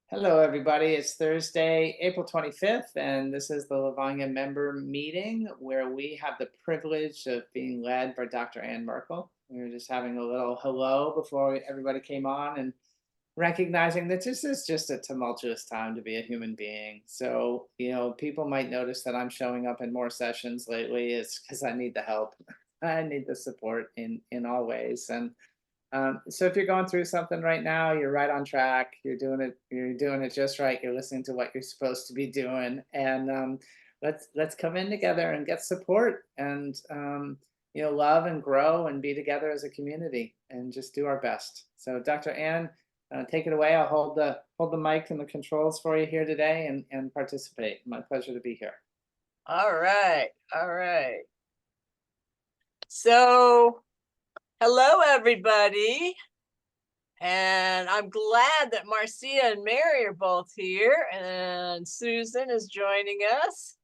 Hello, everybody. It's Thursday, April 25th, and this is the Lovonya member meeting where we have the privilege of being led by Dr. Merkel. We were just having a little hello before everybody came on and recognizing that this is just a tumultuous time to be a human being. So, people might notice that I'm showing up in more sessions lately. It's because I need the help. I need the support in all ways. And so if you're going through something right now, you're right on track. You're doing it just right. You're listening to what you're supposed to be doing, and let's come in together and get support, and love and grow and be together as a community, and just do our best. So, Dr. Ann, take it away. I'll hold the mic and the controls for you here today, and participate. My pleasure to be here. All right. All right. So, hello, everybody. And I'm glad that Marcia and Mary are both here, and Susan is joining us.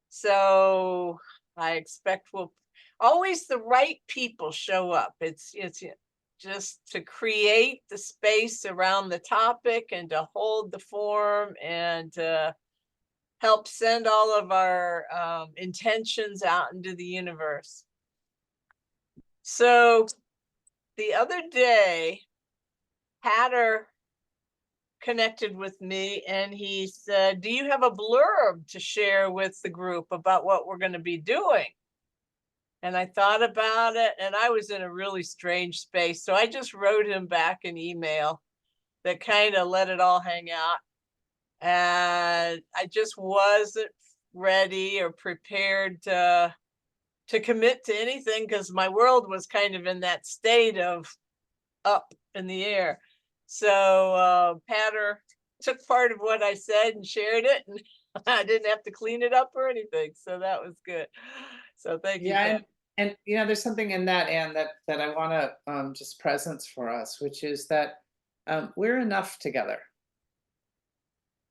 So, I expect we'll always the right people show up. It's just to create the space around the topic and to hold the form and help send all of our intentions out into the universe. So the other day, Hatter connected with me and he said, "Do you have a blurb to share with the group about what we're going to be doing?" And I thought about it and I was in a really strange space. So I just wrote him back an email that kind of let it all hang out. And I just wasn't ready or prepared to commit to anything because my world was kind of in that state of up in the air. So Patter took part of what I said and shared it, and I didn't have to clean it up or anything. So that was good. So thank you, Yeah, Pat. and there's something in that, and that I want to just presence for us, which is that we're enough together.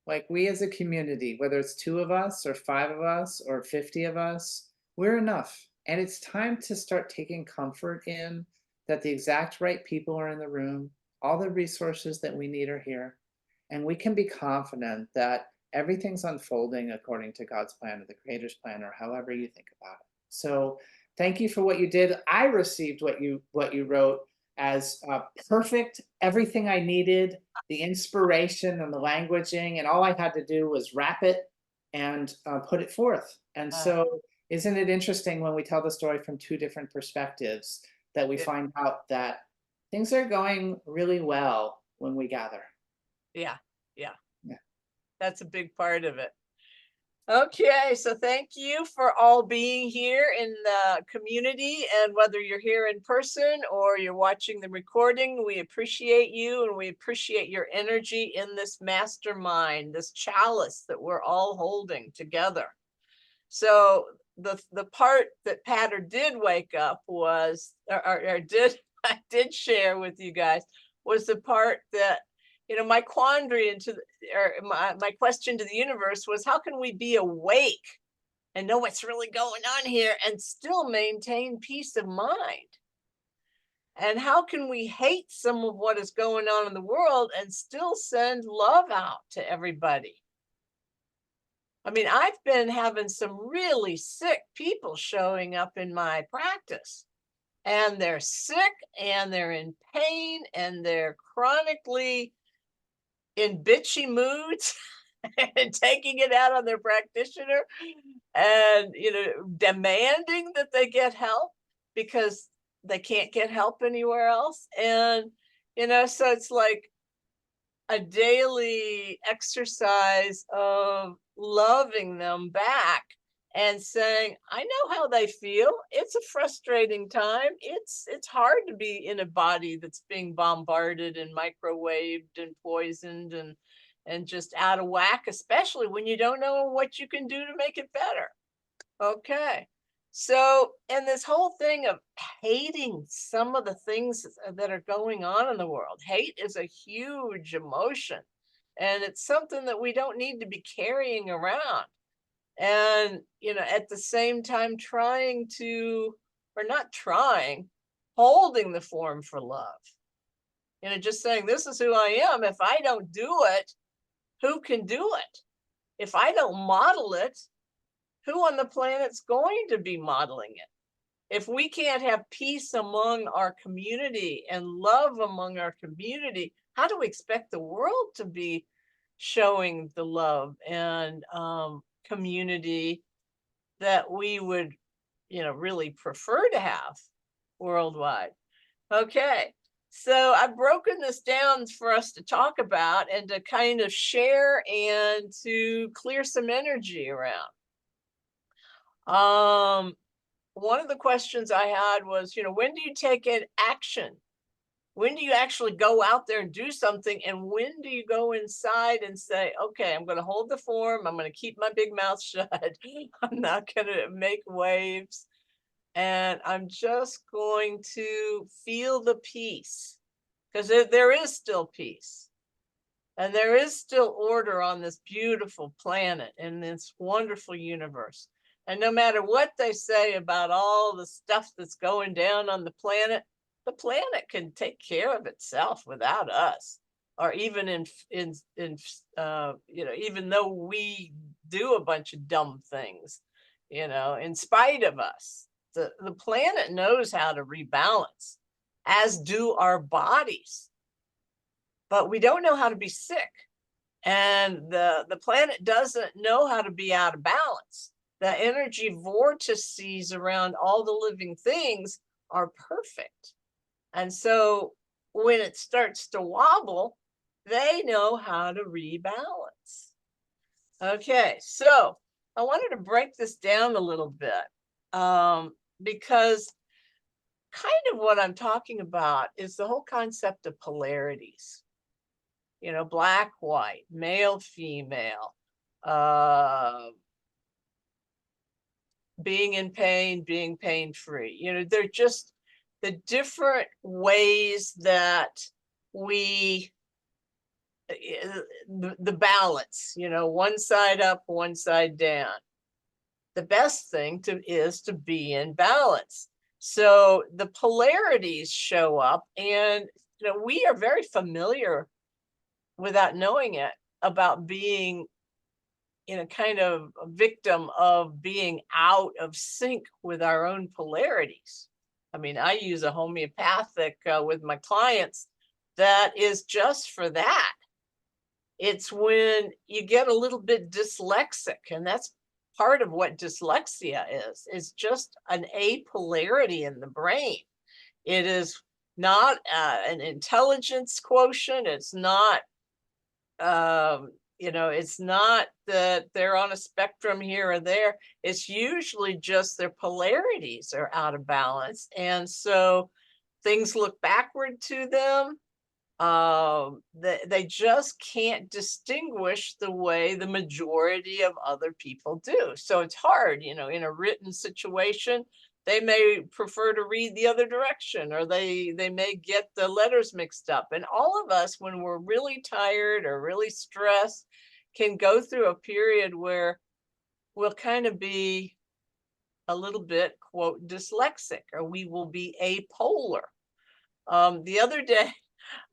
Like, we as a community, whether it's two of us or five of us or 50 of us, we're enough. And it's time to start taking comfort in that the exact right people are in the room, all the resources that we need are here, and we can be confident that everything's unfolding according to God's plan or the Creator's plan, or however you think about it. So thank you for what you did. I received what you wrote as perfect, everything I needed, the inspiration and the languaging, and all I had to do was wrap it and put it forth. And Uh, so, isn't it interesting when we tell the story from two different perspectives that we yeah, find out that things are going really well when we gather? yeah, yeah. Yeah. That's a big part of it. Okay, so thank you for all being here in the community. And whether you're here in person or you're watching the recording, we appreciate you and we appreciate your energy in this mastermind, this chalice that we're all holding together. So the part that Patter did wake up was, or did I did share with you guys, was the part that my quandary or my question to the universe was, how can we be awake and know what's really going on here and still maintain peace of mind? And how can we hate some of what is going on in the world and still send love out to everybody? I mean, I've been having some really sick people showing up in my practice, and they're sick and they're in pain and they're chronically in bitchy moods and taking it out on their practitioner and, demanding that they get help because they can't get help anywhere else. And, so it's like a daily exercise of loving them back and saying, I know how they feel. It's a frustrating time. It's hard to be in a body that's being bombarded and microwaved and poisoned and just out of whack, especially when you don't know what you can do to make it better. Okay. So, and this whole thing of hating some of the things that are going on in the world, hate is a huge emotion. And it's something that we don't need to be carrying around. And, at the same time, trying to, or not trying, holding the form for love. Just saying, this is who I am. If I don't do it, who can do it? If I don't model it, who on the planet's going to be modeling it? If we can't have peace among our community and love among our community, how do we expect the world to be showing the love and community that we would, really prefer to have worldwide? Okay, so I've broken this down for us to talk about and to kind of share and to clear some energy around. Um, One of the questions I had was, when do you take an action? When do you actually go out there and do something? And when do you go inside and say, okay, I'm going to hold the form. I'm going to keep my big mouth shut. I'm not going to make waves. And I'm just going to feel the peace, because there is still peace. And there is still order on this beautiful planet and this wonderful universe. And no matter what they say about all the stuff that's going down on the planet can take care of itself without us, or even even though we do a bunch of dumb things, in spite of us, the planet knows how to rebalance, as do our bodies, but we don't know how to be sick. And the planet doesn't know how to be out of balance. The energy vortices around all the living things are perfect. And so when it starts to wobble, they know how to rebalance. Okay, so I wanted to break this down a little bit, because kind of what I'm talking about is the whole concept of polarities. Black, white, male, female, being in pain, being pain-free. They're just the different ways that we, the balance, one side up, one side down. The best thing is to be in balance. So the polarities show up, and we are very familiar, without knowing it, about being kind of a victim of being out of sync with our own polarities. I mean, I use a homeopathic with my clients that is just for that. It's when you get a little bit dyslexic, and that's part of what dyslexia is just an apolarity in the brain. It is not an intelligence quotient. It's not it's not that they're on a spectrum here or there. It's usually just their polarities are out of balance. And so things look backward to them. They just can't distinguish the way the majority of other people do. So it's hard, in a written situation. They may prefer to read the other direction, or they may get the letters mixed up. And all of us, when we're really tired or really stressed, can go through a period where we'll kind of be a little bit, quote, dyslexic, or we will be apolar. The other day,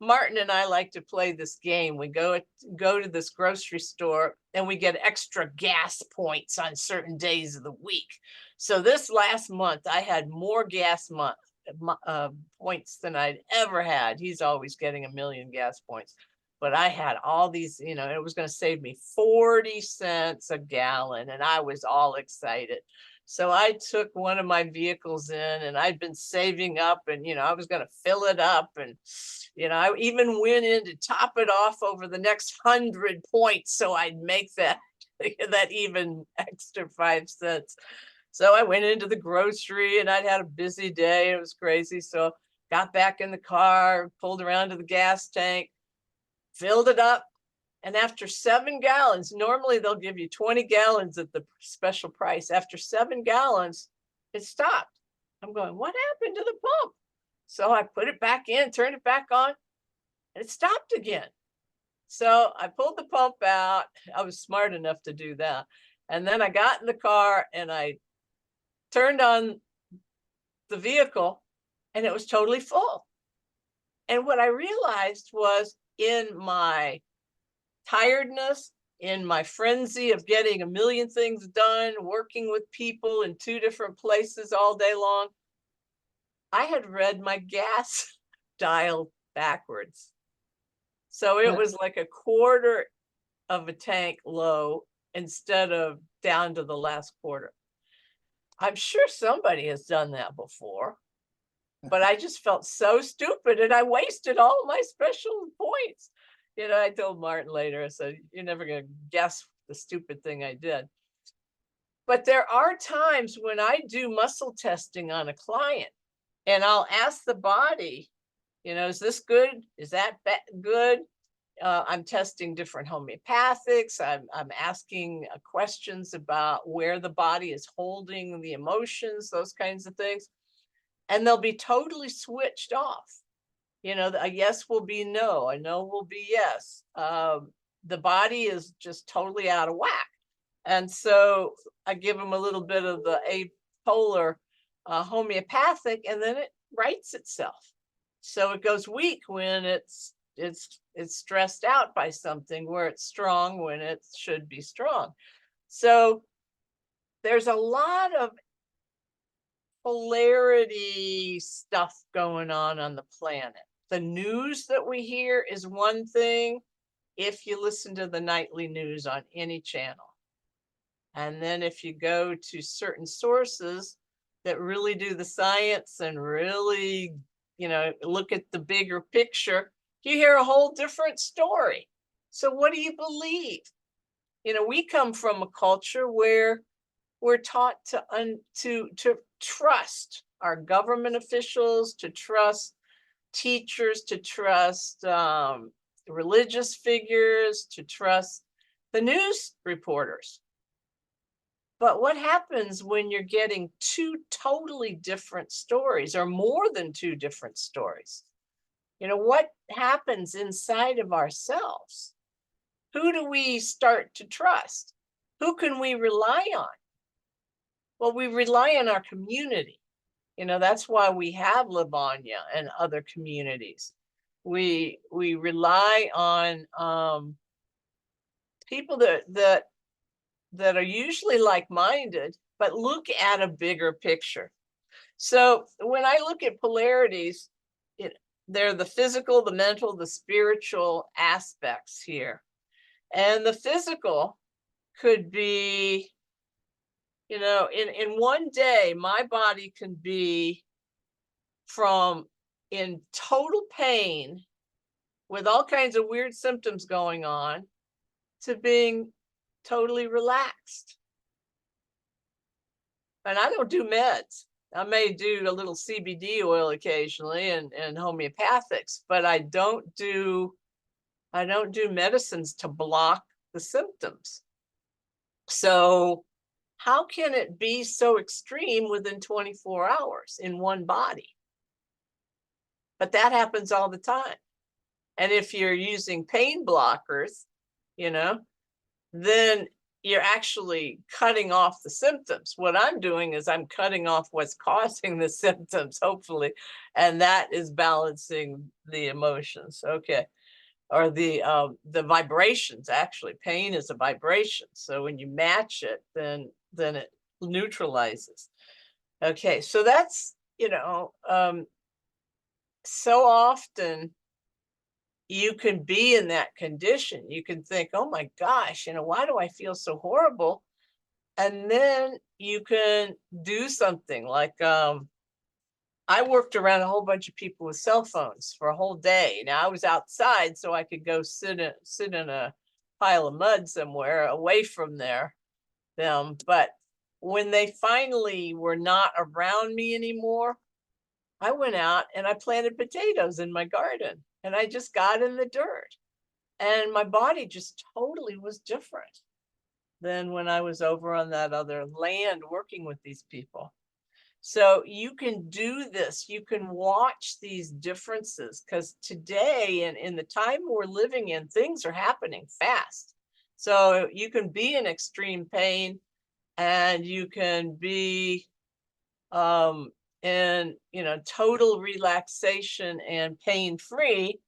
Martin and I like to play this game. We go to this grocery store and we get extra gas points on certain days of the week. So this last month, I had more gas points than I'd ever had. He's always getting 1,000,000 gas points. But I had all these, it was going to save me 40 cents a gallon, and I was all excited. So I took one of my vehicles in, and I'd been saving up, and, I was going to fill it up. And, I even went in to top it off over the next 100 points, so I'd make that even extra 5 cents. So I went into the grocery, and I'd had a busy day. It was crazy. So got back in the car, pulled around to the gas tank, filled it up. And after 7 gallons, normally they'll give you 20 gallons at the special price. After 7 gallons, it stopped. I'm going, what happened to the pump? So I put it back in, turned it back on, and it stopped again. So I pulled the pump out. I was smart enough to do that. And then I got in the car and I turned on the vehicle, and it was totally full. And what I realized was, in my tiredness, in my frenzy of getting a million things done, working with people in 2 different places all day long, I had read my gas dial backwards. So it was like a quarter of a tank low instead of down to the last quarter. I'm sure somebody has done that before, but I just felt so stupid and I wasted all my special points. I told Martin later, I said, "You're never going to guess the stupid thing I did." But there are times when I do muscle testing on a client and I'll ask the body, is this good? Is that good? I'm testing different homeopathics. I'm asking questions about where the body is holding the emotions, those kinds of things. And they'll be totally switched off. A yes will be no, a no will be yes. The body is just totally out of whack. And so I give them a little bit of the apolar homeopathic, and then it rights itself. So it goes weak when it's stressed out by something, where it's strong when it should be strong. So there's a lot of polarity stuff going on the planet. The news that we hear is one thing if you listen to the nightly news on any channel. And then if you go to certain sources that really do the science and really, look at the bigger picture, you hear a whole different story. So what do you believe? We come from a culture where we're taught to trust our government officials, to trust teachers, to trust religious figures, to trust the news reporters. But what happens when you're getting 2 totally different stories, or more than 2 different stories? What happens inside of ourselves? Who do we start to trust? Who can we rely on? Well, we rely on our community. That's why we have Lovonya and other communities. We rely on people that are usually like-minded, but look at a bigger picture. So when I look at polarities, they're the physical, the mental, the spiritual aspects here. And the physical could be, in one day, my body can be in total pain with all kinds of weird symptoms going on to being totally relaxed. And I don't do meds. I may do a little CBD oil occasionally and homeopathics, but I don't do medicines to block the symptoms. So how can it be so extreme within 24 hours in one body? But that happens all the time. And if you're using pain blockers, then you're actually cutting off the symptoms. What I'm doing is I'm cutting off what's causing the symptoms, hopefully, and that is balancing the emotions. Okay. Or the vibrations. Actually, pain is a vibration. So when you match it, then it neutralizes. Okay, so that's, so often you can be in that condition. You can think, oh my gosh, why do I feel so horrible? And then you can do something like, I worked around a whole bunch of people with cell phones for a whole day. Now I was outside, so I could go sit in a pile of mud somewhere away from them. But when they finally were not around me anymore, I went out and I planted potatoes in my garden, and I just got in the dirt, and my body just totally was different than when I was over on that other land working with these people. So you can do this. You can watch these differences, because today, and in the time we're living in, things are happening fast. So you can be in extreme pain, and you can be in total relaxation and pain free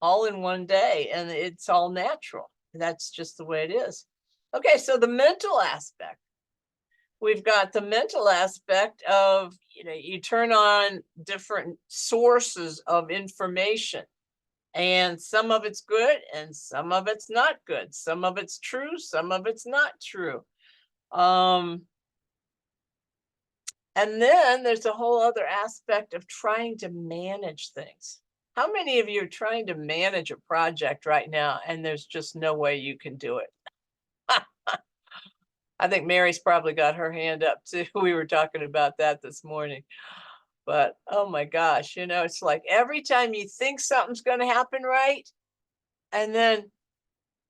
all in one day, and it's all natural. That's just the way it is. Okay, so the mental aspect. We've got the mental aspect of, you turn on different sources of information, and some of it's good and some of it's not good. Some of it's true, some of it's not true. Um, and then there's a whole other aspect of trying to manage things. How many of you are trying to manage a project right now and there's just no way you can do it? I think Mary's probably got her hand up too. We were talking about that this morning. But oh my gosh, it's like every time you think something's going to happen right, and then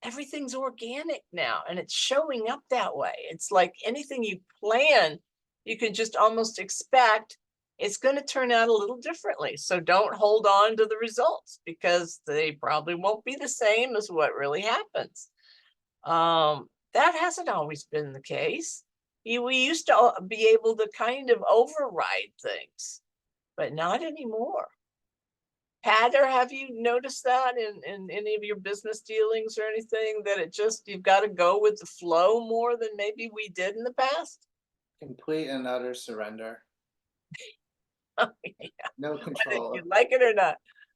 everything's organic now and it's showing up that way. It's like anything you plan, you can just almost expect it's going to turn out a little differently. So don't hold on to the results because they probably won't be the same as what really happens. That hasn't always been the case. We used to be able to kind of override things, but not anymore. Pat, or have you noticed that in any of your business dealings or anything, that you've got to go with the flow more than maybe we did in the past? Complete and utter surrender. No Whether you control. like it or not.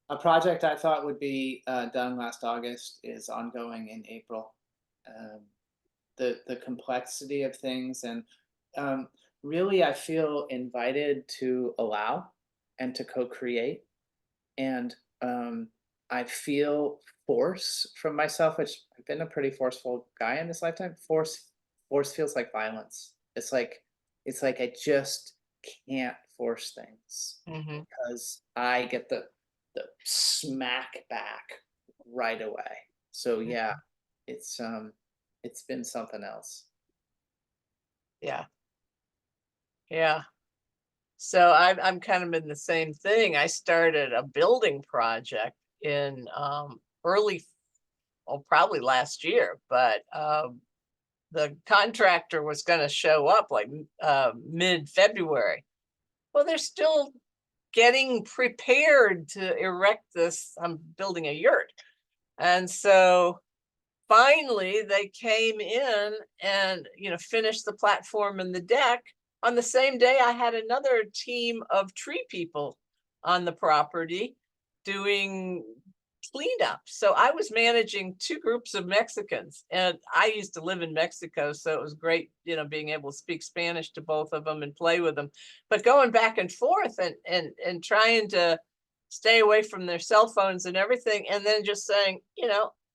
A project I thought would be done last August is ongoing in April. Um, the complexity of things, and um, really I feel invited to allow and to co-create, and I feel force from myself, which I've been a pretty forceful guy in this lifetime. Force feels like violence. It's like I just can't force things Hmm. because I get the smack back right away. So yeah, it's it's been something else. Yeah, yeah. So I'm kind of in the same thing. I started a building project in early, well, probably last year, but the contractor was going to show up like mid-February. Well, they're still getting prepared to erect this. I'm building a yurt. And so finally they came in and, finished the platform and the deck. On the same day, I had another team of tree people on the property doing cleanup. So I was managing two groups of Mexicans, and I used to live in Mexico, so it was great, being able to speak Spanish to both of them and play with them. But going back and forth and trying to stay away from their cell phones and everything, and then just saying,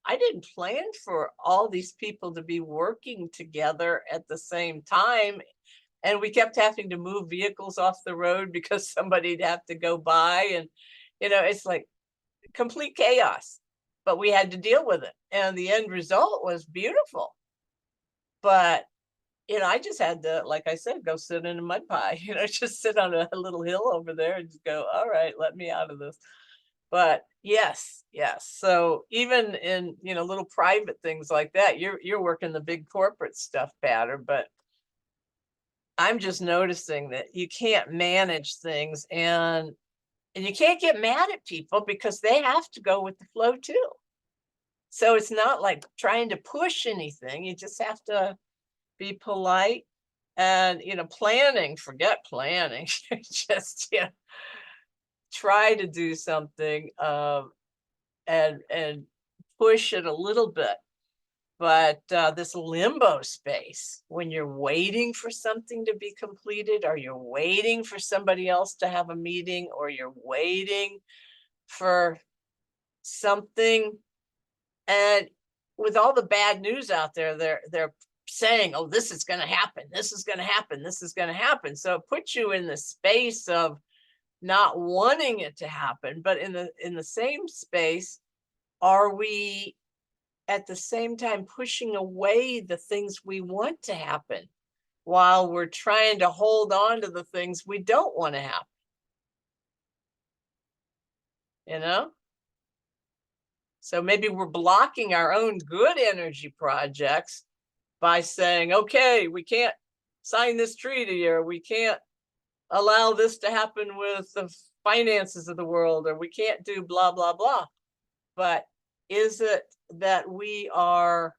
I didn't plan for all these people to be working together at the same time. And we kept having to move vehicles off the road because somebody'd have to go by. And, it's like complete chaos, but we had to deal with it. And the end result was beautiful. But, I just had to, like I said, go sit in a mud pie, just sit on a little hill over there and just go, all right, let me out of this. But yes, yes. So even in, little private things like that, you're working the big corporate stuff better, but I'm just noticing that you can't manage things, and you can't get mad at people because they have to go with the flow too. So it's not like trying to push anything. You just have to be polite and, forget planning. Just, try to do something and push it a little bit. But this limbo space, when you're waiting for something to be completed, or you're waiting for somebody else to have a meeting, or you're waiting for something, and with all the bad news out there, they're saying, oh, this is going to happen, this is going to happen, this is going to happen. So it puts you in the space of not wanting it to happen, but in the same space, are we at the same time pushing away the things we want to happen while we're trying to hold on to the things we don't want to happen, you know? So maybe we're blocking our own good energy projects by saying, okay, we can't sign this treaty, or we can't allow this to happen with the finances of the world, or we can't do blah, blah, blah. But is it that we are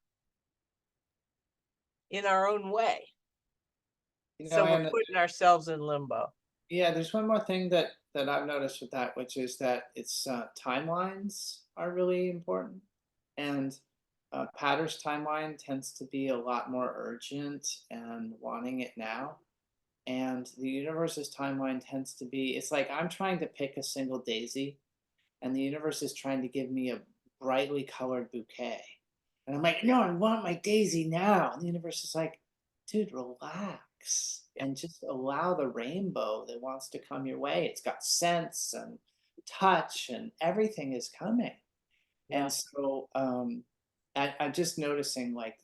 in our own way? You know, So we're and putting ourselves in limbo. yeah, there's one more thing that I've noticed with that, which is that it's timelines are really important, and Patter's timeline tends to be a lot more urgent and wanting it now. And the universe's timeline tends to be, it's like I'm trying to pick a single daisy, and the universe is trying to give me a brightly colored bouquet. And I'm like, no, I want my daisy now. And the universe is like, dude, relax Yeah. and just allow the rainbow that wants to come your way. It's got sense and touch, and everything is coming. And Yeah. so I'm just noticing like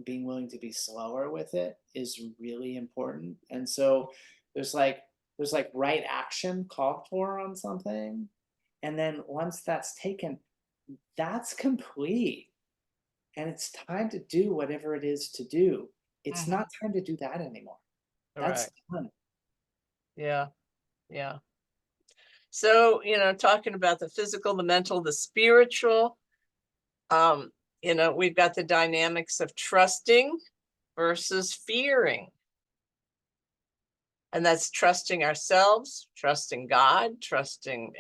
being willing to be slower with it is really important. And so there's like there's like right action called for on something. And then once that's taken, that's complete. And it's time to do whatever it is to do. It's Mhm. not time to do that anymore. That's Right. done. Yeah. Yeah. So, talking about the physical, the mental, the spiritual, um, we've got the dynamics of trusting versus fearing. And that's trusting ourselves, trusting God, trusting,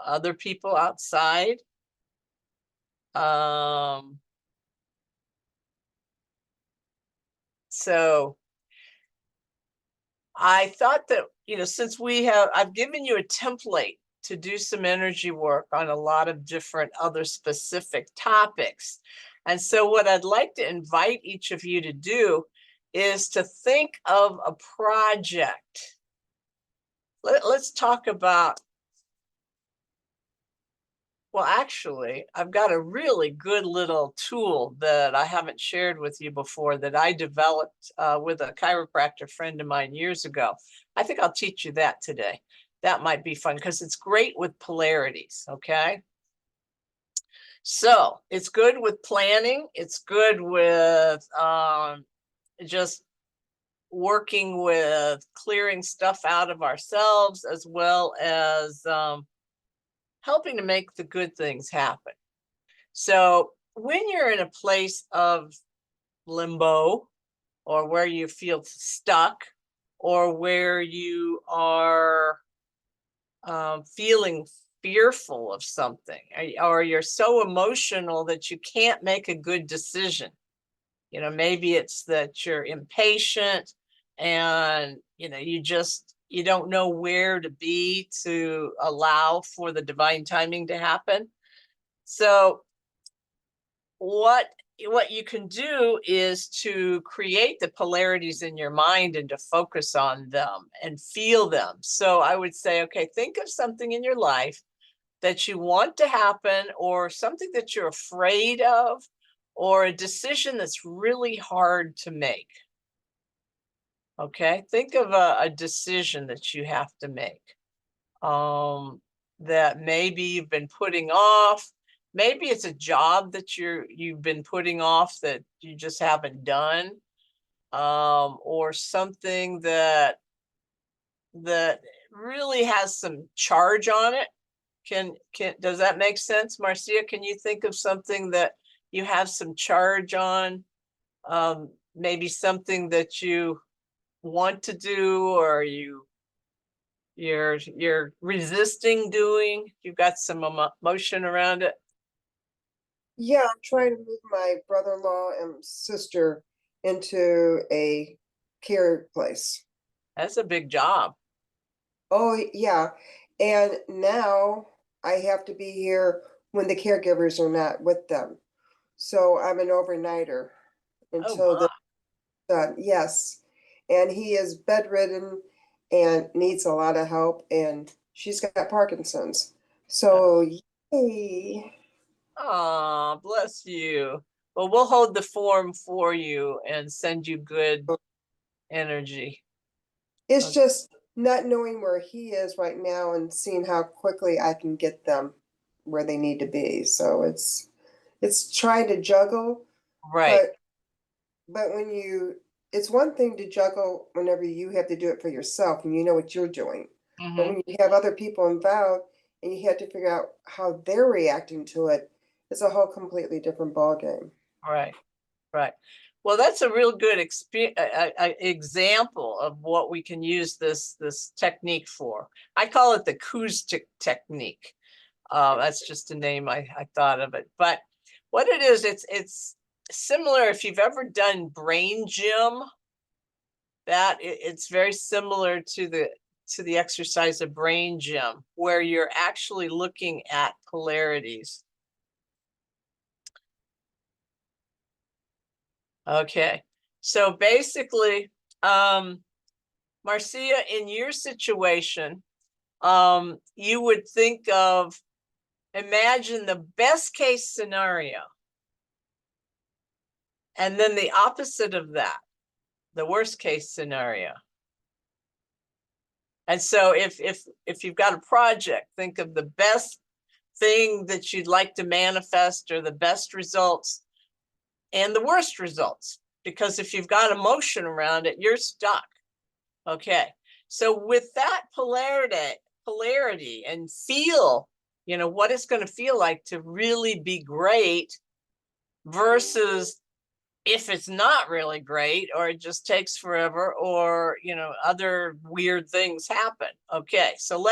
other people outside. Um, so I thought that, since I've given you a template to do some energy work on a lot of different other specific topics. And so, what I'd like to invite each of you to do is to think of a project. Let's talk about, well, actually, I've got a really good little tool that I haven't shared with you before that I developed with a chiropractor friend of mine years ago. I think I'll teach you that today. That might be fun because it's great with polarities. Okay. So it's good with planning, it's good with just working with clearing stuff out of ourselves as well as helping to make the good things happen. So when you're in a place of limbo or where you feel stuck or where you are feeling fearful of something, or you're so emotional that you can't make a good decision, maybe it's that you're impatient and you don't know where to be to allow for the divine timing to happen. So what you can do is to create the polarities in your mind and to focus on them and feel them. So I would say, okay, think of something in your life that you want to happen or something that you're afraid of or a decision that's really hard to make. Okay, think of a decision that you have to make, um, that maybe you've been putting off. Maybe it's a job that you've been putting off that you just haven't done, or something that really has some charge on it. Can does that make sense, Marcia? Can you think of something that you have some charge on? Maybe something that you want to do or you're resisting doing. You've got some emotion around it. Yeah, I'm trying to move my brother-in-law and sister into a care place. That's a big job. Oh, yeah. And now I have to be here when the caregivers are not with them. So I'm an overnighter Oh until my. they're done. Yes. And he is bedridden and needs a lot of help, and she's got Parkinson's. So, yay. Oh, bless you. Well, we'll hold the form for you and send you good energy. It's Uh, just not knowing where he is right now and seeing how quickly I can get them where they need to be. So it's trying to juggle, Right. but when it's one thing to juggle whenever you have to do it for yourself and you know what you're doing. But Hmm. when you have other people involved and you have to figure out how they're reacting to it, it's a whole completely different ballgame. Right, right. Well, that's a real good example of what we can use this technique for. I call it the acoustic technique. That's just a name I thought of it. But what it is, it's similar if you've ever done brain gym. It's very similar to the exercise of brain gym, where you're actually looking at polarities. Okay, so basically, Marcia, in your situation, you would think of, imagine the best case scenario, and then the opposite of that, the worst case scenario. And so if you've got a project, think of the best thing that you'd like to manifest, or the best results and the worst results, because if you've got emotion around it, you're stuck. Okay, so with that polarity and feel, what it's going to feel like to really be great versus if it's not really great, or it just takes forever, or other weird things happen. Okay, so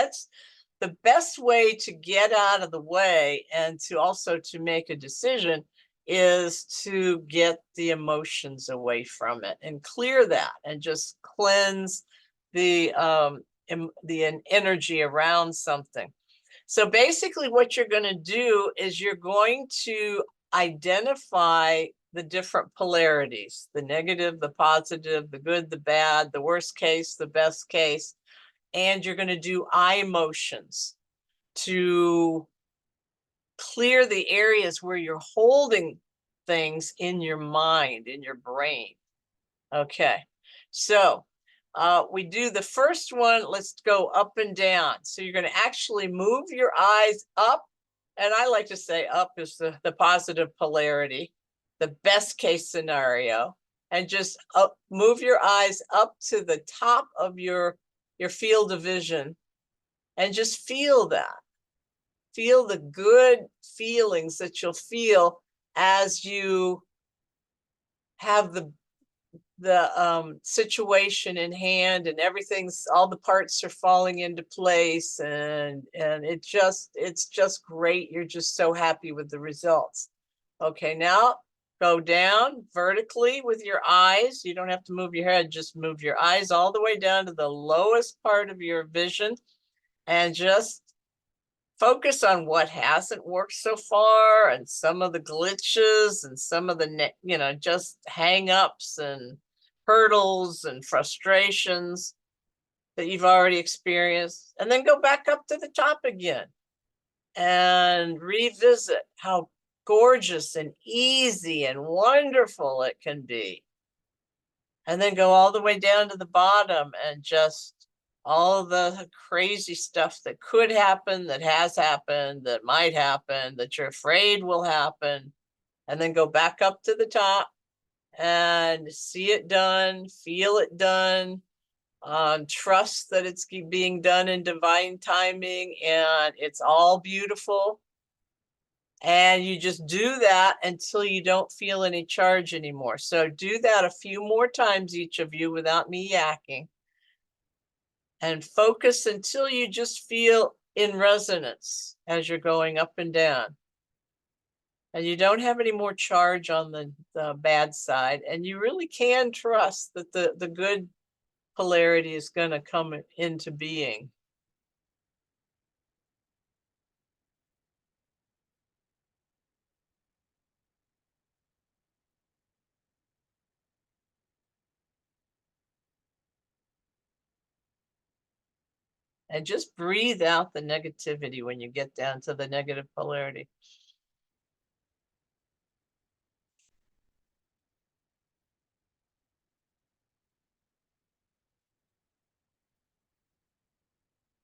the best way to get out of the way and to also to make a decision is to get the emotions away from it and clear that and just cleanse the energy around something. So basically what you're going to do is you're going to identify the different polarities, the negative, the positive, the good, the bad, the worst case, the best case, and you're going to do eye motions to clear the areas where you're holding things in your mind, in your brain. Okay, so we do the first one. Let's go up and down. So you're going to actually move your eyes up, and I like to say up is the positive polarity, the best case scenario, and just move your eyes up to the top of your field of vision, and just feel that. Feel the good feelings that you'll feel as you have the situation in hand, and all the parts are falling into place, and it's just great. You're just so happy with the results. Okay, now go down vertically with your eyes. You don't have to move your head, just move your eyes all the way down to the lowest part of your vision, and just focus on what hasn't worked so far, and some of the glitches, and some of the just hang-ups and hurdles and frustrations that you've already experienced. And then go back up to the top again and revisit how gorgeous and easy and wonderful it can be. And then go all the way down to the bottom, and just all the crazy stuff that could happen, that has happened, that might happen, that you're afraid will happen. And then go back up to the top and see it done, feel it done, trust that it's being done in divine timing, and it's all beautiful. And you just do that until you don't feel any charge anymore. So do that a few more times, each of you, without me yakking. And focus until you just feel in resonance as you're going up and down. And you don't have any more charge on the bad side. And you really can trust that the good polarity is going to come into being. And just breathe out the negativity when you get down to the negative polarity.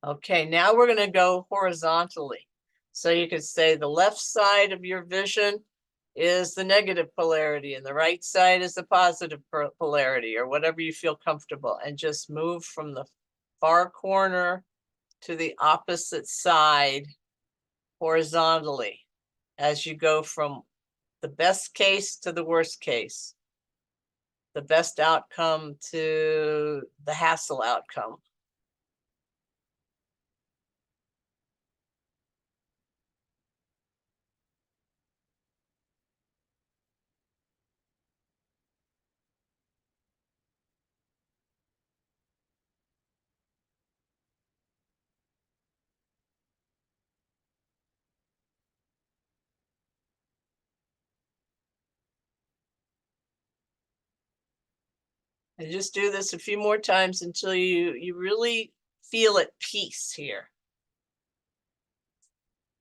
Okay, now we're going to go horizontally. So you could say the left side of your vision is the negative polarity, and the right side is the positive polarity, or whatever you feel comfortable, and just move from the far corner to the opposite side horizontally. as you go from the best case to the worst case, the best outcome to the hassle outcome. And just do this a few more times until you really feel at peace here.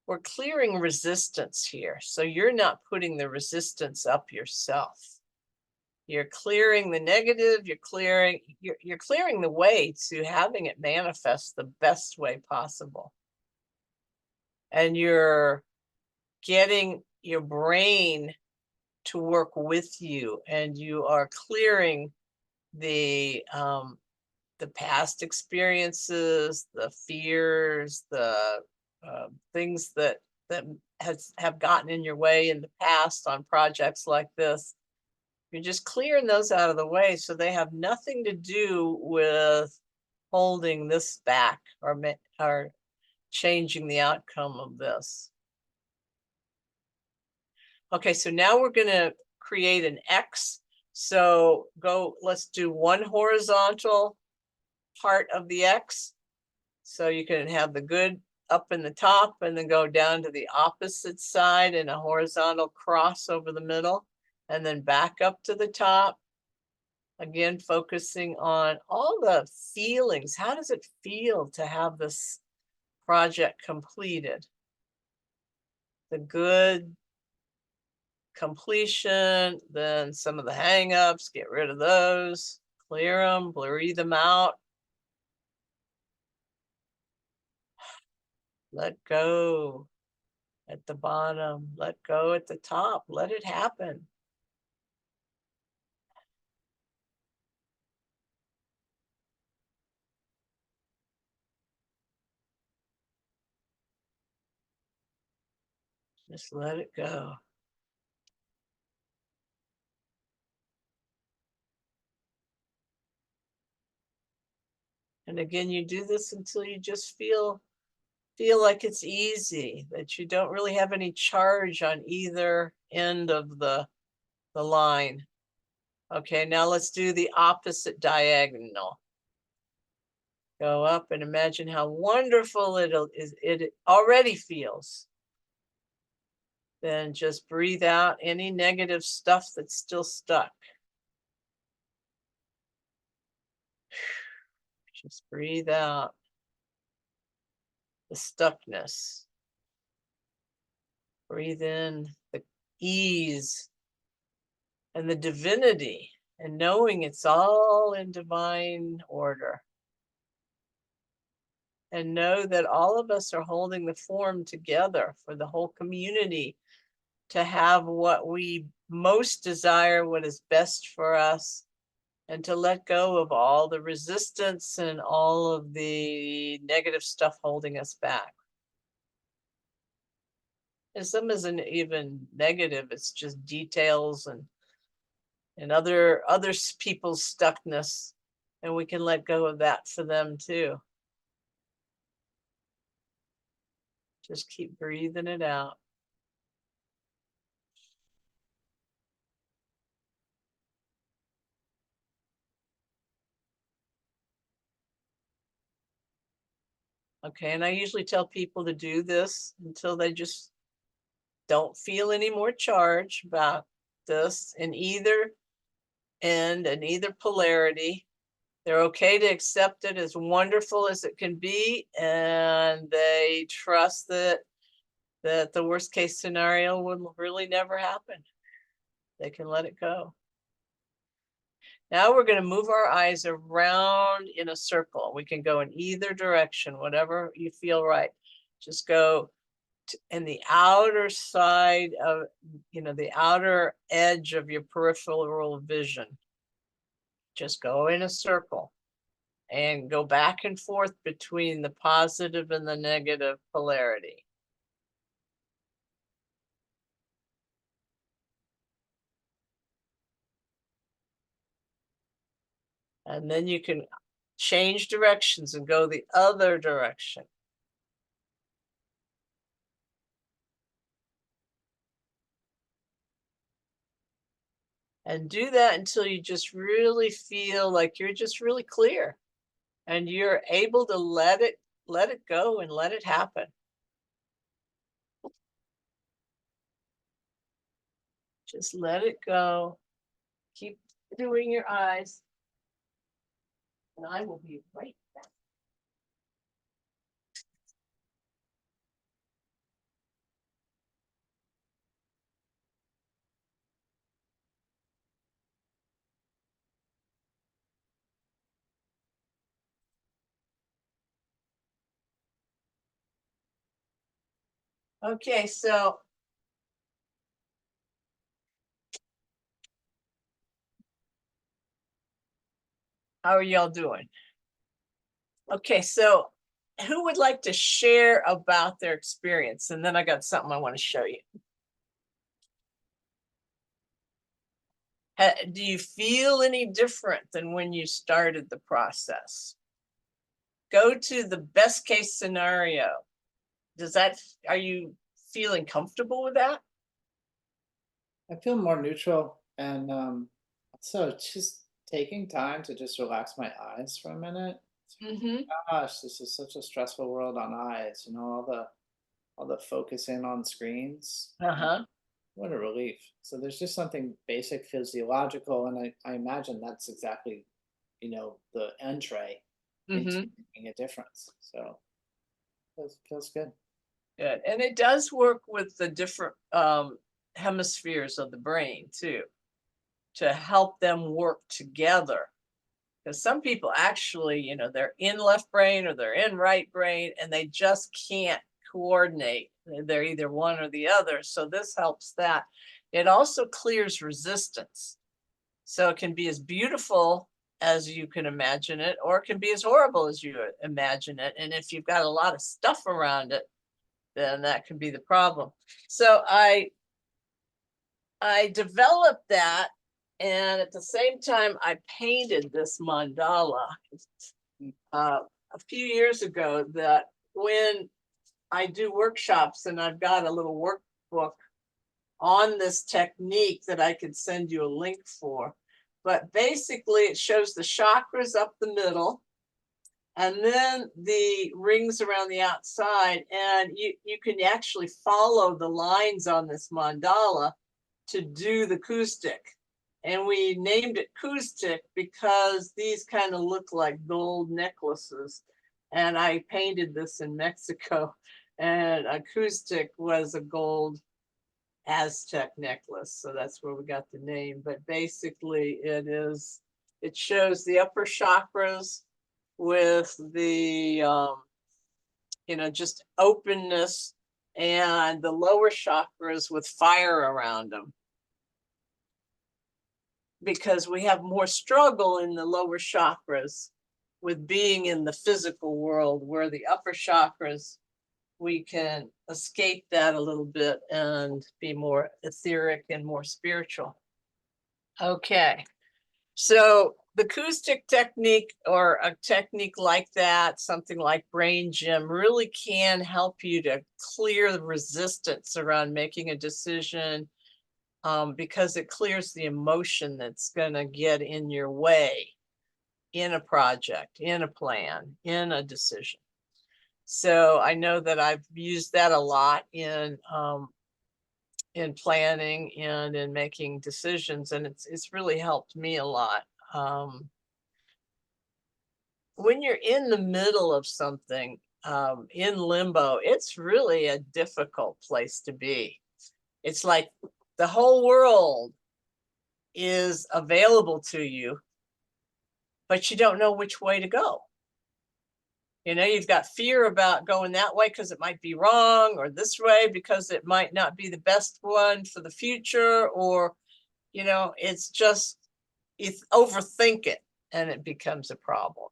We're clearing resistance here, so you're not putting the resistance up yourself. You're clearing the negative, you're clearing the way to having it manifest the best way possible. And you're getting your brain to work with you, and you are clearing the past experiences, the fears, the things that have gotten in your way in the past on projects like this. You're just clearing those out of the way so they have nothing to do with holding this back or changing the outcome of this. Okay, so now we're going to create an X. So let's do one horizontal part of the X. So you can have the good up in the top and then go down to the opposite side in a horizontal cross over the middle, and then back up to the top. Again, focusing on all the feelings. How does it feel to have this project completed? The good completion, then some of the hang-ups, get rid of those, clear them, breathe them out. Let go at the bottom, let go at the top, let it happen. Just let it go. And again, you do this until you just feel like it's easy, that you don't really have any charge on either end of the line. Okay, now let's do the opposite diagonal. Go up and imagine how wonderful it already feels. Then just breathe out any negative stuff that's still stuck. Just breathe out the stuckness. Breathe in the ease and the divinity, and knowing it's all in divine order. And know that all of us are holding the form together for the whole community to have what we most desire, what is best for us, and to let go of all the resistance and all of the negative stuff holding us back. And some isn't even negative, it's just details and other people's stuckness, and we can let go of that for them too. Just keep breathing it out. Okay, and I usually tell people to do this until they just don't feel any more charge about this in either end and either polarity. They're okay to accept it as wonderful as it can be, and they trust that the worst case scenario will really never happen. They can let it go. Now we're going to move our eyes around in a circle. We can go in either direction, whatever you feel right. Just go in the outer side of, the outer edge of your peripheral vision. Just go in a circle and go back and forth between the positive and the negative polarity. And then you can change directions and go the other direction. And do that until you just really feel like you're just really clear and you're able to let it go and let it happen. Just let it go. Keep doing your eyes. And I will be right back. Okay, so how are y'all doing? Okay, so who would like to share about their experience? And then I got something I want to show you. Do you feel any different than when you started the process? Go to the best case scenario. Are you feeling comfortable with that? I feel more neutral, and so just taking time to just relax my eyes for a minute. Mm-hmm. Gosh, this is such a stressful world on eyes, all the focusing on screens. Uh-huh. What a relief. So there's just something basic physiological, and I imagine that's exactly, the entree into Mm-hmm. making a difference. So feels good. Good. And it does work with the different hemispheres of the brain too, to help them work together. Because some people actually, they're in left brain or they're in right brain and they just can't coordinate. They're either one or the other. So this helps that. It also clears resistance. So it can be as beautiful as you can imagine it, or it can be as horrible as you imagine it. And if you've got a lot of stuff around it, then that can be the problem. So I developed that, and at the same time I painted this mandala a few years ago, that when I do workshops, and I've got a little workbook on this technique that I could send you a link for. But basically it shows the chakras up the middle and then the rings around the outside, and you can actually follow the lines on this mandala to do the acoustic. And we named it acoustic because these kind of look like gold necklaces. And I painted this in Mexico, and acoustic was a gold Aztec necklace. So that's where we got the name. But basically it shows the upper chakras with the, just openness, and the lower chakras with fire around them. Because we have more struggle in the lower chakras with being in the physical world, where the upper chakras, we can escape that a little bit and be more etheric and more spiritual. Okay, so the acoustic technique, or a technique like that, something like brain gym, really can help you to clear the resistance around making a decision, because it clears the emotion that's going to get in your way in a project, in a plan, in a decision. So I know that I've used that a lot in planning and in making decisions, and it's really helped me a lot. When you're in the middle of something, in limbo, it's really a difficult place to be. It's like the whole world is available to you, but you don't know which way to go. You've got fear about going that way because it might be wrong, or this way because it might not be the best one for the future, or, it's just, it's overthink it and it becomes a problem.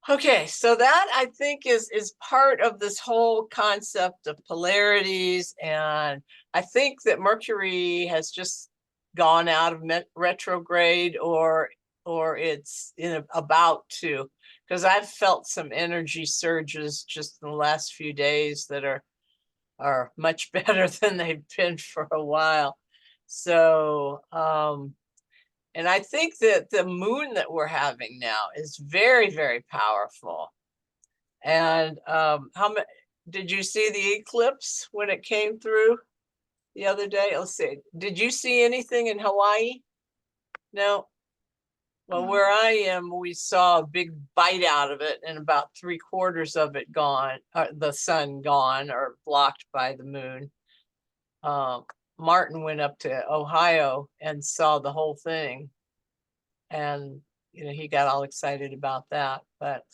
Okay, so that I think is part of this whole concept of polarities. And I think that Mercury has just gone out of retrograde, or or it's about to, because I've felt some energy surges just in the last few days that are much better than they've been for a while. So, and I think that the moon that we're having now is very, very powerful. And did you see the eclipse when it came through the other day? Let's see. Did you see anything in Hawaii? No. Well, No. where I am, we saw a big bite out of it and about 3/4 of it gone, the sun gone or blocked by the moon. Martin went up to Ohio and saw the whole thing. And, he got all excited about that. But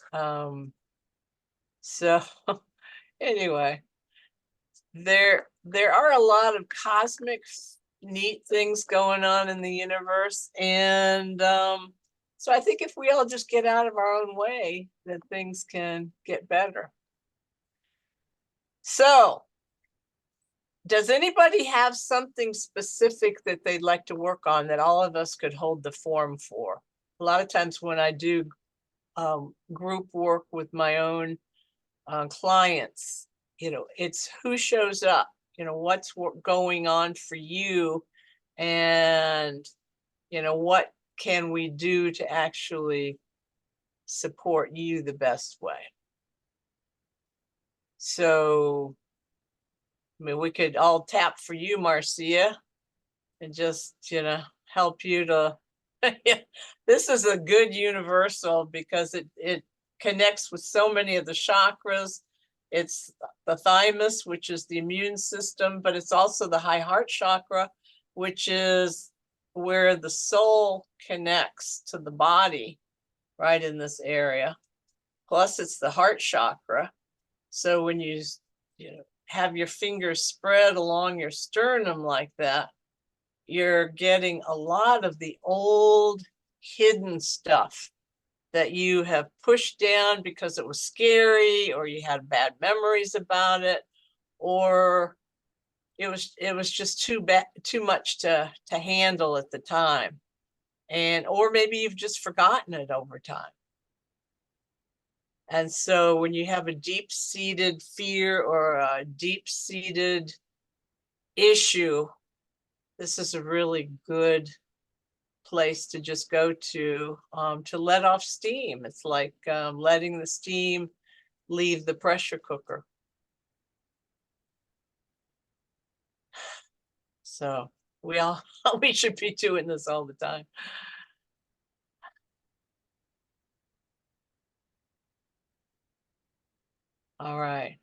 so anyway, there are a lot of cosmic neat things going on in the universe. And so I think if we all just get out of our own way, that things can get better. So does anybody have something specific that they'd like to work on that all of us could hold the form for? A lot of times when I do group work with my own clients, it's who shows up, what's going on for you, and what can we do to actually support you the best way. So I mean, we could all tap for you, Marcia, and just help you to this is a good universal because it connects with so many of the chakras. It's the thymus, which is the immune system, but it's also the high heart chakra, which is where the soul connects to the body, right in this area. Plus it's the heart chakra. So when you have your fingers spread along your sternum like that, you're getting a lot of the old hidden stuff that you have pushed down because it was scary, or you had bad memories about it, or it was just too much to handle at the time. And or maybe you've just forgotten it over time. And so when you have a deep-seated fear or a deep-seated issue, this is a really good place to just go to let off steam. It's like letting the steam leave the pressure cooker. So we should be doing this all the time. All right.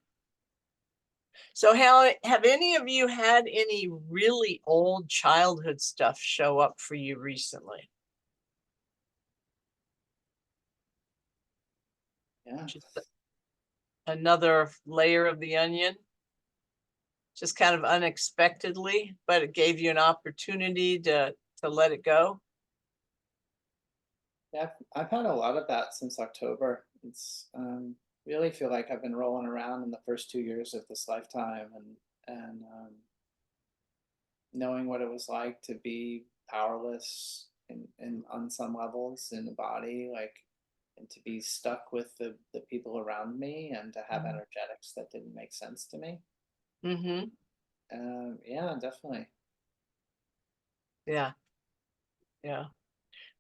So have any of you had any really old childhood stuff show up for you recently? Yeah. Just another layer of the onion, just kind of unexpectedly, but it gave you an opportunity to let it go. Yeah, I've had a lot of that since October. It's really feel like I've been rolling around in the first 2 years of this lifetime, and knowing what it was like to be powerless in on some levels in the body, like, and to be stuck with the people around me, and to have energetics that didn't make sense to me. Mm-hmm. Yeah, definitely. Yeah. Yeah.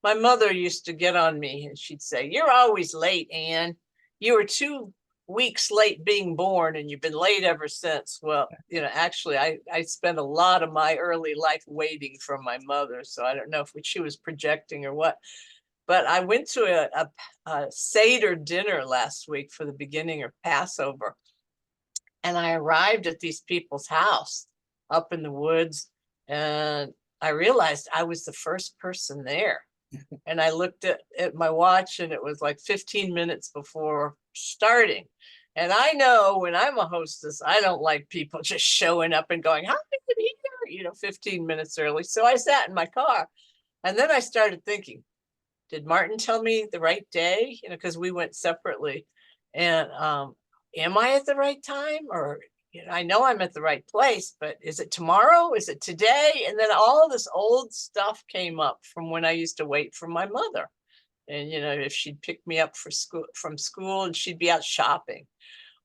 My mother used to get on me and she'd say, "You're always late, Anne. You were 2 weeks late being born and you've been late ever since." Well, actually, I spent a lot of my early life waiting for my mother. So I don't know if she was projecting or what. But I went to a Seder dinner last week for the beginning of Passover. And I arrived at these people's house up in the woods. And I realized I was the first person there. And I looked at my watch and it was like 15 minutes before starting. And I know when I'm a hostess, I don't like people just showing up and going, "How did you here?" 15 minutes early. So I sat in my car. And then I started thinking, did Martin tell me the right day? Because we went separately. And am I at the right time? Or I know I'm at the right place, but is it tomorrow? Is it today? And then all this old stuff came up from when I used to wait for my mother. And, if she'd pick me up from school and she'd be out shopping,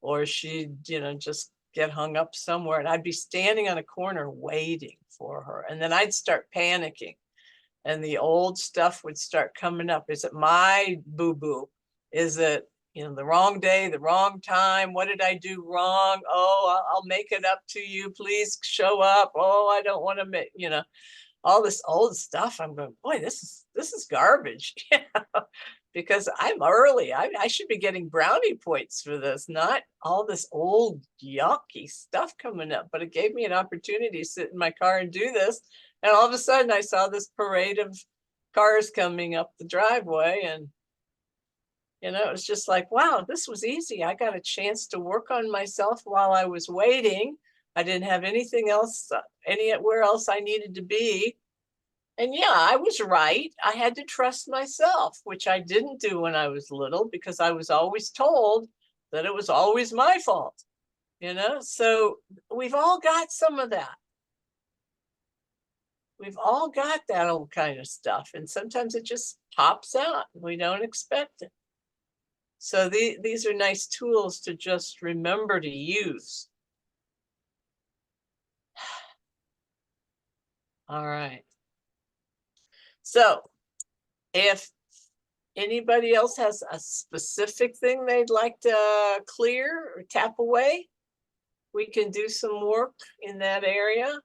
or she'd, just get hung up somewhere, and I'd be standing on a corner waiting for her. And then I'd start panicking and the old stuff would start coming up. Is it my boo-boo? Is it, the wrong day, the wrong time? What did I do wrong? Oh, I'll make it up to you. Please show up. Oh, I don't want to make, all this old stuff. I'm going, boy, this is garbage. Because I'm early. I should be getting brownie points for this, not all this old yucky stuff coming up. But it gave me an opportunity to sit in my car and do this. And all of a sudden I saw this parade of cars coming up the driveway, and it was just like, wow, this was easy. I got a chance to work on myself while I was waiting. I didn't have anything else, anywhere else I needed to be. And yeah, I was right. I had to trust myself, which I didn't do when I was little, because I was always told that it was always my fault, So we've all got some of that. We've all got that old kind of stuff. And sometimes it just pops out. We don't expect it. So these are nice tools to just remember to use. All right. So if anybody else has a specific thing they'd like to clear or tap away, we can do some work in that area.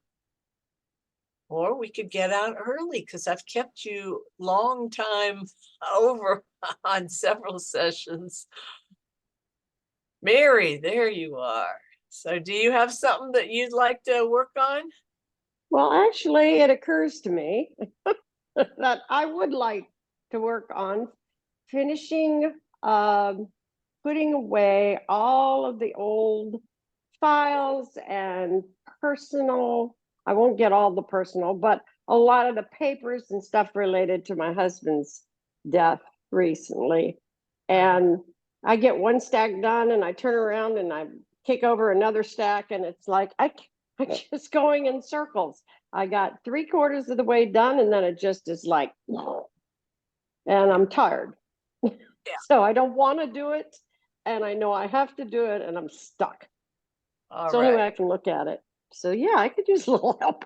Or we could get out early, because I've kept you long time over on several sessions. Mary, there you are. So do you have something that you'd like to work on? Well, actually, it occurs to me that I would like to work on finishing putting away all of the old files and personal. I won't get all the personal, but a lot of the papers and stuff related to my husband's death recently. And I get one stack done and I turn around and I kick over another stack, and it's like I'm just going in circles. I got 3/4 of the way done, and then it just is like, and I'm tired. Yeah. So I don't want to do it, and I know I have to do it, and I'm stuck. All So anyway, right. I can look at it. So yeah, I could use a little help.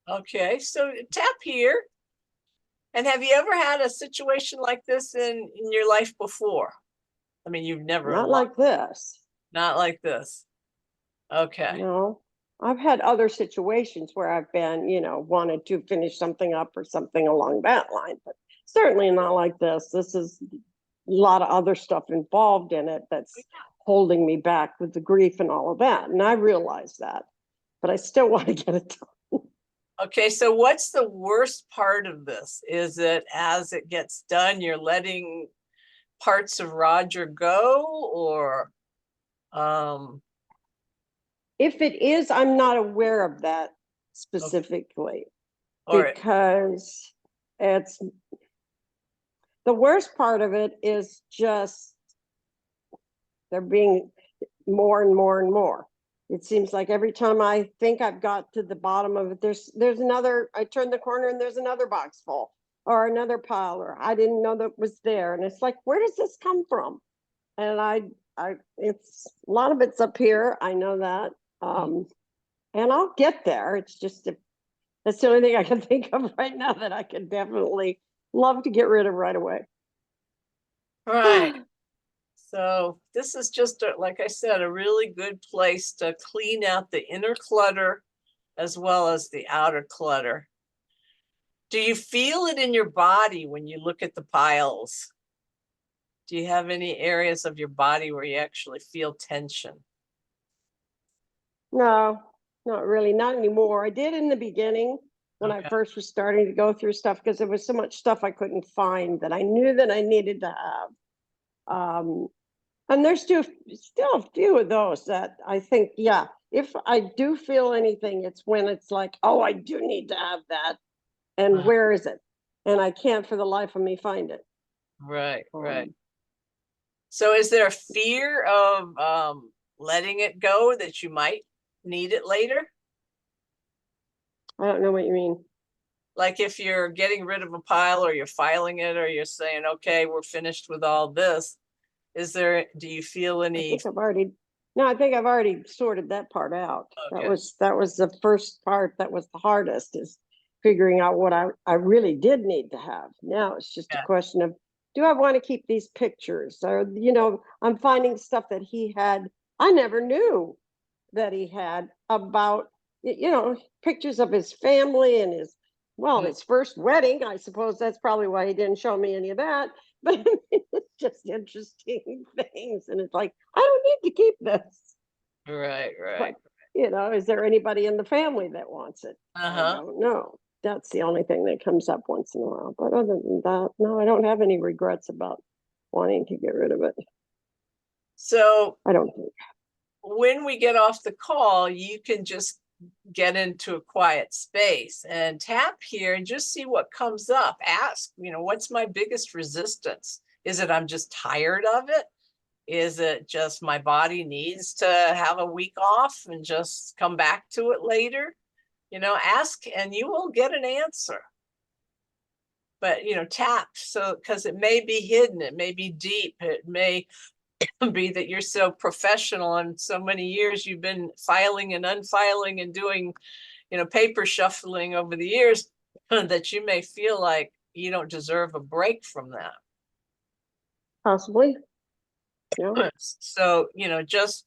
Okay, so tap here. And have you ever had a situation like this in your life before? I mean, you've never. Not like this. Not like this. Okay. No, I've had other situations where I've been, wanted to finish something up or something along that line, but certainly not like this. This is a lot of other stuff involved in it that's holding me back with the grief and all of that. And I realize that, but I still want to get it done. Okay, so what's the worst part of this? Is it as it gets done, you're letting parts of Roger go, or if it is, I'm not aware of that specifically, because it's the worst part of it is just they're being more and more and more. It seems like every time I think I've got to the bottom of it, there's another, I turn the corner and there's another box full or another pile, or I didn't know that was there. And it's like, where does this come from? And it's a lot of it's up here. I know that. And I'll get there. It's just, that's the only thing I can think of right now that I could definitely love to get rid of right away. right. So this is just, like I said, a really good place to clean out the inner clutter as well as the outer clutter. Do you feel it in your body when you look at the piles? Do you have any areas of your body where you actually feel tension? No, not really, not anymore. I did in the beginning when I first was starting to go through stuff, because there was so much stuff I couldn't find that I knew that I needed to have. And there's still a few of those that I think, yeah, if I do feel anything, it's when it's like, oh, I do need to have that. And where is it? And I can't for the life of me find it. Right, right. So is there a fear of letting it go that you might need it later? I don't know what you mean. Like if you're getting rid of a pile or you're filing it or you're saying, okay, we're finished with all this. Do you feel I any? think I've already sorted that part out. Okay. That was the first part that was the hardest, is figuring out what I really did need to have. Now it's just a question of, do I want to keep these pictures? Or, I'm finding stuff that he had, I never knew that he had, about, pictures of his family and his first wedding. I suppose that's probably why he didn't show me any of that. But it's just interesting things. And it's like, I don't need to keep this. Right. But, is there anybody in the family that wants it? I don't know. That's the only thing that comes up once in a while. But other than that, no, I don't have any regrets about wanting to get rid of it. So I don't think. When we get off the call, you can just get into a quiet space and tap here and just see what comes up. Ask, what's my biggest resistance? Is it I'm just tired of it? Is it just my body needs to have a week off and just come back to it later? Ask and you will get an answer. But, tap, because it may be hidden, it may be deep, it may be that you're so professional and so many years you've been filing and unfiling and doing, paper shuffling over the years that you may feel like you don't deserve a break from that. Possibly. Yeah. So, just,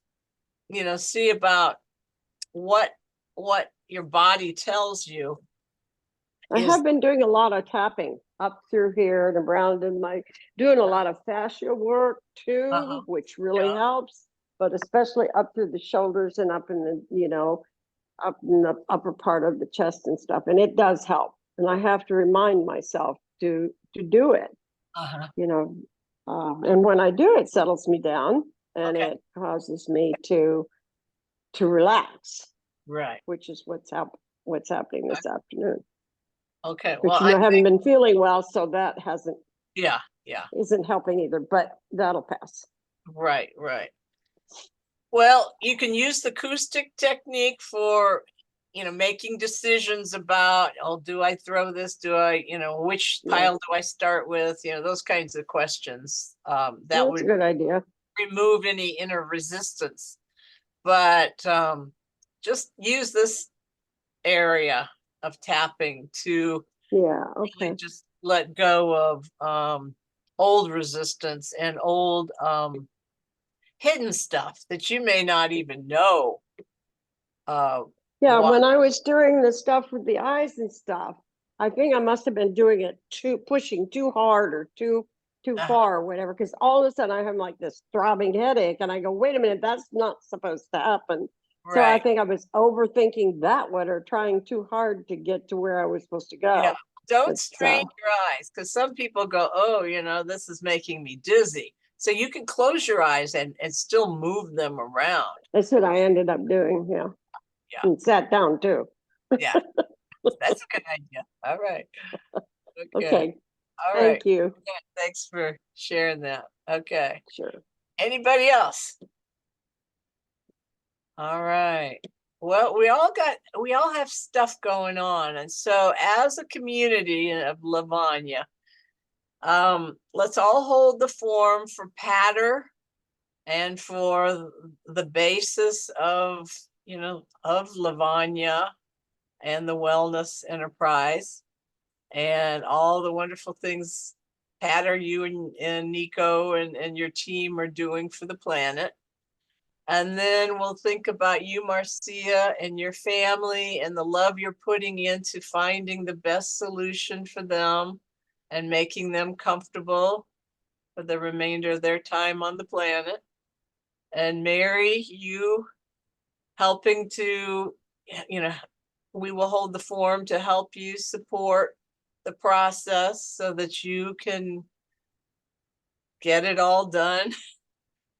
see about what your body tells you. I have been doing a lot of tapping up through here and around doing a lot of fascia work too, which really helps, but especially up through the shoulders and up in up in the upper part of the chest and stuff. And it does help. And I have to remind myself to do it, and when I do, it settles me down and it causes me to relax. Right. Which is what's happening this afternoon. Okay. Well, I haven't been feeling well, so that hasn't. Yeah. Isn't helping either, but that'll pass. Right. Well, you can use the acoustic technique for, making decisions about, do I throw this? Do I, which pile do I start with? Those kinds of questions. That would a good idea. Remove any inner resistance. But just use this area of tapping to really just let go of old resistance and old hidden stuff that you may not even know. When I was doing the stuff with the eyes and stuff, I think I must have been doing it pushing too hard or too far or whatever, because all of a sudden I have like this throbbing headache and I go, wait a minute, that's not supposed to happen. Right. So I think I was overthinking that one or trying too hard to get to where I was supposed to go. Yeah. Don't strain your eyes, because some people go, oh, this is making me dizzy. So you can close your eyes and still move them around. That's what I ended up doing. Yeah. And sat down too. Yeah. That's a good idea. All right. Okay. All right. Thank you. Yeah, thanks for sharing that. Okay. Sure. Anybody else? All right. Well, we all have stuff going on. And so as a community of Lovonya, let's all hold the form for Patter and for the basis of Lovonya and the wellness enterprise and all the wonderful things, Patter, you and Nico and your team are doing for the planet. And then we'll think about you, Marcia, and your family and the love you're putting into finding the best solution for them and making them comfortable for the remainder of their time on the planet. And Mary, you helping to, we will hold the forum to help you support the process so that you can get it all done.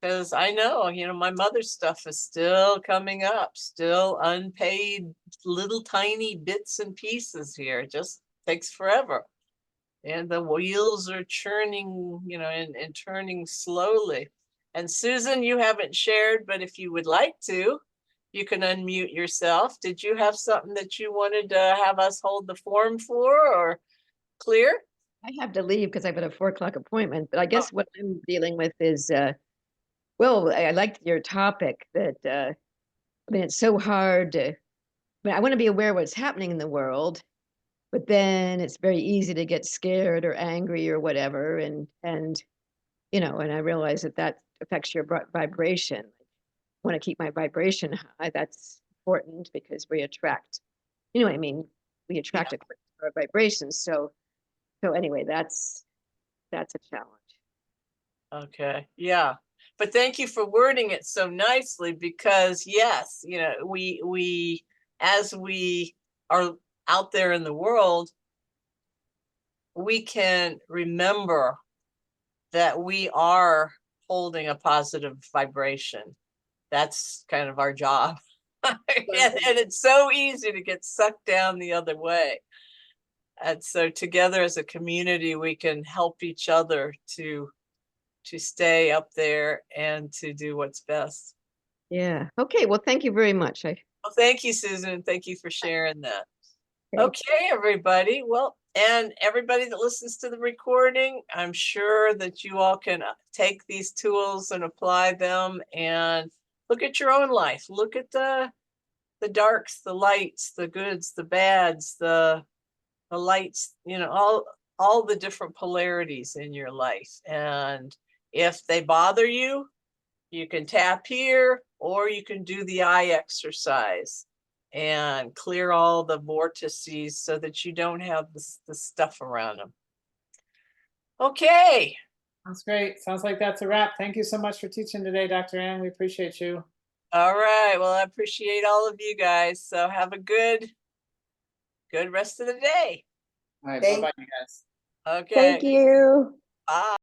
Because I know, my mother's stuff is still coming up, still unpaid little tiny bits and pieces here. It just takes forever. And the wheels are churning, and turning slowly. And Susan, you haven't shared, but if you would like to, you can unmute yourself. Did you have something that you wanted to have us hold the forum for, or clear? I have to leave because I've got a 4 o'clock appointment, but I guess what I'm dealing with is, well, I liked your topic that, I mean, it's so hard to, I mean, I want to be aware of what's happening in the world, but then it's very easy to get scared or angry or whatever. And, you know, and I realize that that affects your vibration. I want to keep my vibration high. That's important because we attract, you know what I mean? We attract according to our vibrations. So anyway, that's a challenge. Okay, yeah. But thank you for wording it so nicely, because yes, you know, we as we are out there in the world, we can remember that we are holding a positive vibration. That's kind of our job. And it's so easy to get sucked down the other way. And so together as a community, we can help each other to stay up there and to do what's best. Yeah. Okay. Well, thank you very much. Well, thank you, Susan. Thank you for sharing that. Okay. Okay, everybody. Well, and everybody that listens to the recording, I'm sure that you all can take these tools and apply them and look at your own life. Look at the darks, the lights, the goods, the bads, the lights, you know, all the different polarities in your life. And if they bother you, you can tap here, or you can do the eye exercise and clear all the vortices so that you don't have the stuff around them. Okay. Sounds great. Sounds like that's a wrap. Thank you so much for teaching today, Dr. Ann. We appreciate you. All right. Well, I appreciate all of you guys. So have a good rest of the day. All right. Thank- Bye-bye, you guys. Okay. Thank you. Bye.